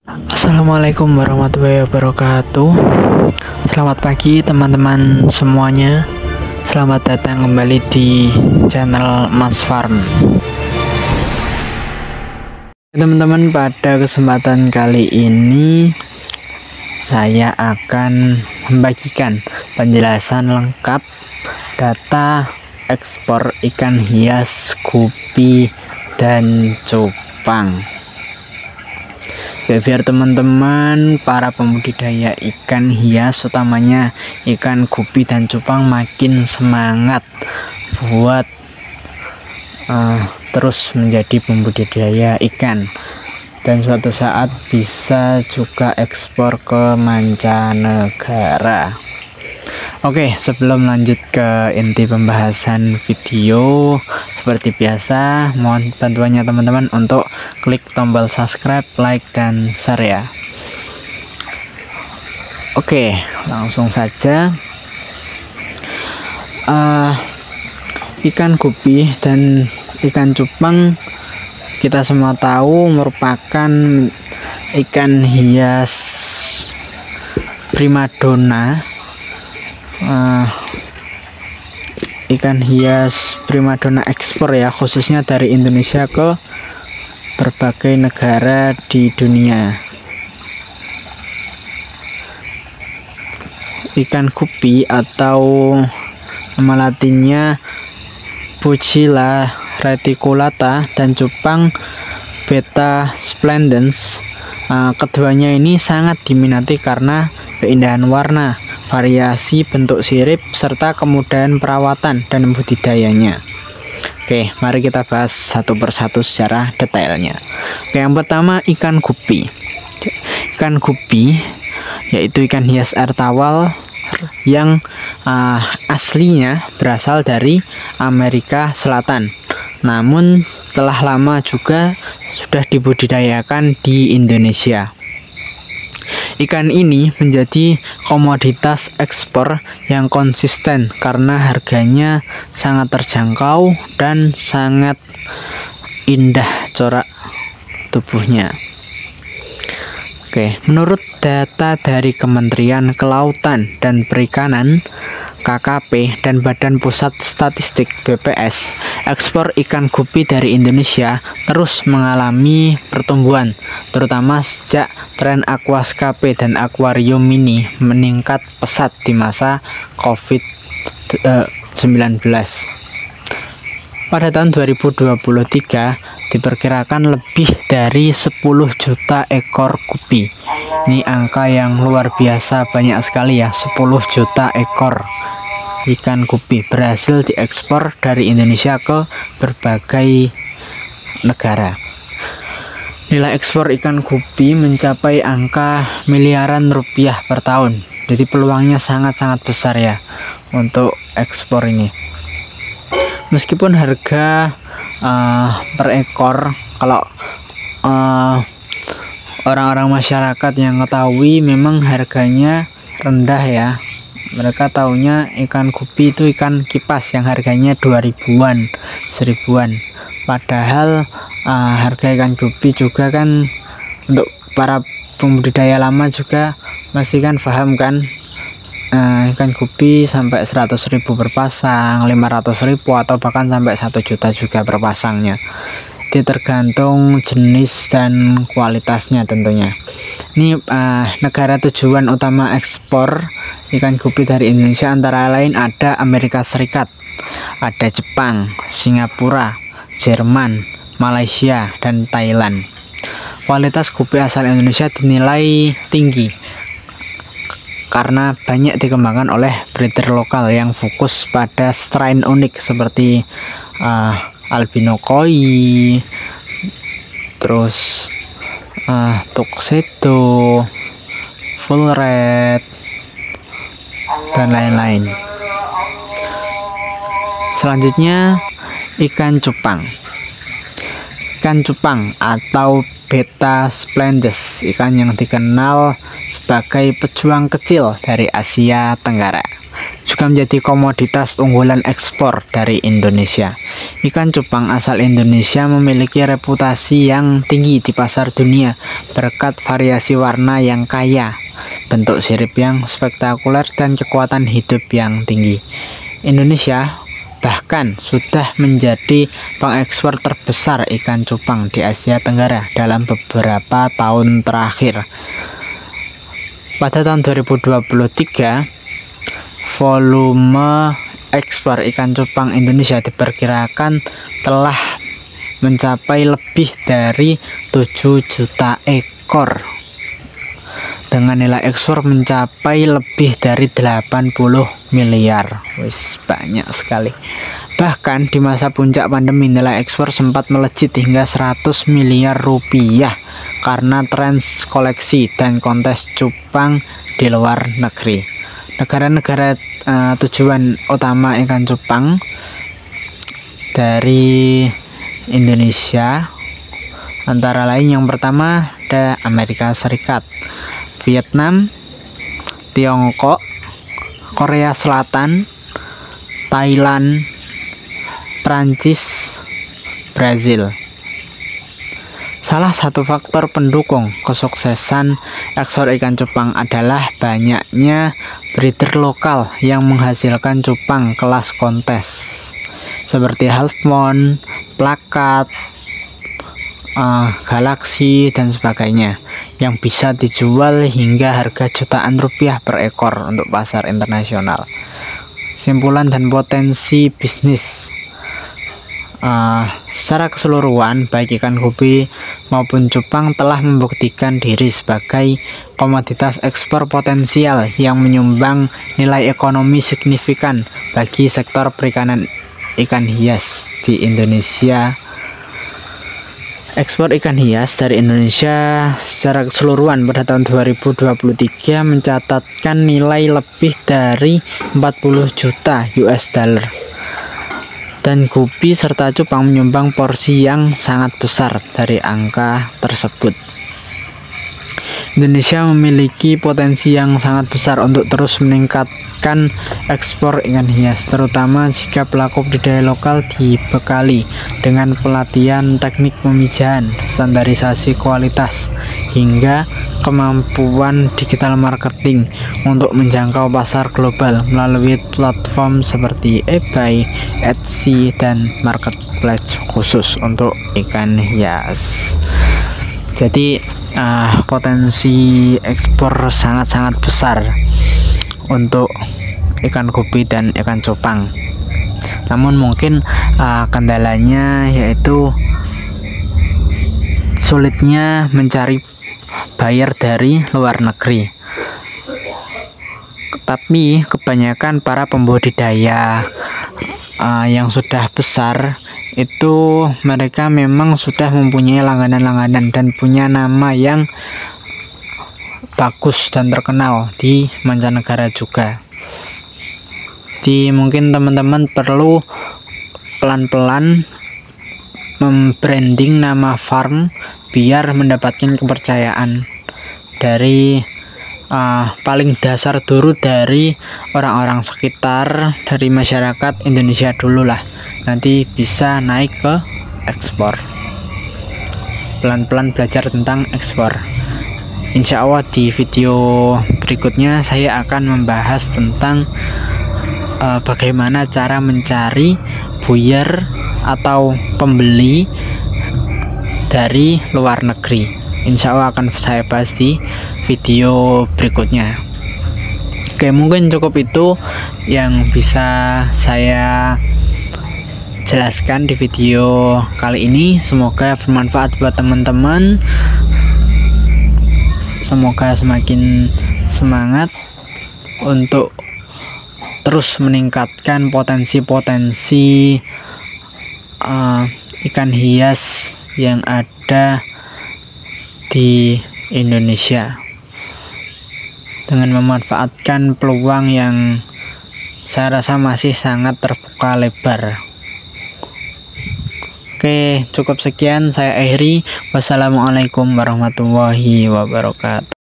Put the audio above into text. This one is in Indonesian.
Assalamualaikum warahmatullahi wabarakatuh. Selamat pagi teman-teman semuanya. Selamat datang kembali di channel Mas Farm. Teman-teman, pada kesempatan kali ini saya akan membagikan penjelasan lengkap data ekspor ikan hias, gupi, dan cupang. Biar teman-teman para pembudidaya ikan hias, utamanya ikan gupi dan cupang, makin semangat buat terus menjadi pembudidaya ikan dan suatu saat bisa juga ekspor ke mancanegara. Oke, sebelum lanjut ke inti pembahasan video, seperti biasa mohon bantuannya teman-teman untuk klik tombol subscribe, like, dan share ya. Oke, langsung saja. Ikan gupi dan ikan cupang kita semua tahu merupakan ikan hias primadona. Ikan hias primadona ekspor ya, khususnya dari Indonesia ke berbagai negara di dunia. Ikan gupi atau nama latinnya Bucilla reticulata dan cupang Betta splendens, keduanya ini sangat diminati karena keindahan warna, variasi bentuk sirip, serta kemudahan perawatan dan budidayanya. Oke, mari kita bahas satu persatu secara detailnya. Oke, yang pertama ikan gupi. Ikan gupi yaitu ikan hias air tawar yang aslinya berasal dari Amerika Selatan, namun telah lama juga sudah dibudidayakan di Indonesia. Ikan ini menjadi komoditas ekspor yang konsisten karena harganya sangat terjangkau dan sangat indah corak tubuhnya. Oke, menurut data dari Kementerian Kelautan dan Perikanan (KKP) dan Badan Pusat Statistik (BPS), ekspor ikan gupi dari Indonesia terus mengalami pertumbuhan, terutama sejak tren aquascape dan akuarium mini meningkat pesat di masa COVID-19. Pada tahun 2023 diperkirakan lebih dari 10 juta ekor gupi. Ini angka yang luar biasa, banyak sekali ya, 10 juta ekor ikan gupi berhasil diekspor dari Indonesia ke berbagai negara. Nilai ekspor ikan gupi mencapai angka miliaran rupiah per tahun. Jadi peluangnya sangat-sangat besar ya untuk ekspor ini. Meskipun harga per ekor, kalau orang-orang masyarakat yang ketahui memang harganya rendah ya. Mereka taunya ikan gupi itu ikan kipas yang harganya 2000-an, 1000-an. Padahal harga ikan gupi juga kan untuk para pembudidaya lama juga masih kan paham kan, ikan gupi sampai 100.000 per pasang, 500.000 atau bahkan sampai 1 juta juga per pasangnya. Itu tergantung jenis dan kualitasnya tentunya. Ini negara tujuan utama ekspor ikan gupi dari Indonesia antara lain ada Amerika Serikat, ada Jepang, Singapura, Jerman, Malaysia, dan Thailand. Kualitas gupi asal Indonesia dinilai tinggi karena banyak dikembangkan oleh breeder lokal yang fokus pada strain unik seperti albino koi, terus tuxedo, full red, dan lain-lain. Selanjutnya ikan cupang. Ikan cupang atau Betta splendens, ikan yang dikenal sebagai pejuang kecil dari Asia Tenggara, juga menjadi komoditas unggulan ekspor dari Indonesia. Ikan cupang asal Indonesia memiliki reputasi yang tinggi di pasar dunia berkat variasi warna yang kaya, bentuk sirip yang spektakuler, dan kekuatan hidup yang tinggi. Indonesia bahkan sudah menjadi pengekspor terbesar ikan cupang di Asia Tenggara dalam beberapa tahun terakhir. Pada tahun 2023, volume ekspor ikan cupang Indonesia diperkirakan telah mencapai lebih dari 7 juta ekor dengan nilai ekspor mencapai lebih dari 80 miliar. Wis banyak sekali. Bahkan di masa puncak pandemi, nilai ekspor sempat melejit hingga 100 miliar rupiah karena tren koleksi dan kontes cupang di luar negeri. Negara-negara tujuan utama ikan cupang dari Indonesia antara lain yang pertama ada Amerika Serikat, Vietnam, Tiongkok, Korea Selatan, Thailand, Prancis, Brazil. Salah satu faktor pendukung kesuksesan ekspor ikan cupang adalah banyaknya breeder lokal yang menghasilkan cupang kelas kontes seperti Half Moon, Plakat, Galaxy, dan sebagainya yang bisa dijual hingga harga jutaan rupiah per ekor untuk pasar internasional. Simpulan dan potensi bisnis secara keseluruhan, baik ikan gupi maupun cupang telah membuktikan diri sebagai komoditas ekspor potensial yang menyumbang nilai ekonomi signifikan bagi sektor perikanan ikan hias di Indonesia. Ekspor ikan hias dari Indonesia secara keseluruhan pada tahun 2023 mencatatkan nilai lebih dari 40 juta US dollar. Dan gupi serta cupang menyumbang porsi yang sangat besar dari angka tersebut. Indonesia memiliki potensi yang sangat besar untuk terus meningkatkan ekspor ikan hias, terutama jika pelaku budidaya lokal dibekali dengan pelatihan teknik pemijahan, standarisasi kualitas, hingga kemampuan digital marketing untuk menjangkau pasar global melalui platform seperti eBay, Etsy, dan marketplace khusus untuk ikan hias. Jadi potensi ekspor sangat-sangat besar untuk ikan gupi dan ikan cupang. Namun mungkin kendalanya yaitu sulitnya mencari buyer dari luar negeri. Tapi kebanyakan para pembudidaya yang sudah besar itu mereka memang sudah mempunyai langganan-langganan dan punya nama yang bagus dan terkenal di mancanegara juga. Jadi mungkin teman-teman perlu pelan-pelan membranding nama farm biar mendapatkan kepercayaan dari paling dasar dulu dari orang-orang sekitar, dari masyarakat Indonesia dulu lah, nanti bisa naik ke ekspor. Pelan-pelan belajar tentang ekspor. Insya Allah di video berikutnya saya akan membahas tentang bagaimana cara mencari buyer atau pembeli dari luar negeri. Insya Allah akan saya bahas di video berikutnya. Oke, mungkin cukup itu yang bisa saya jelaskan di video kali ini. Semoga bermanfaat buat teman-teman. Semoga semakin semangat untuk terus meningkatkan potensi-potensi ikan hias yang ada di Indonesia dengan memanfaatkan peluang yang saya rasa masih sangat terbuka lebar. Oke, cukup sekian saya akhiri. Wassalamualaikum warahmatullahi wabarakatuh.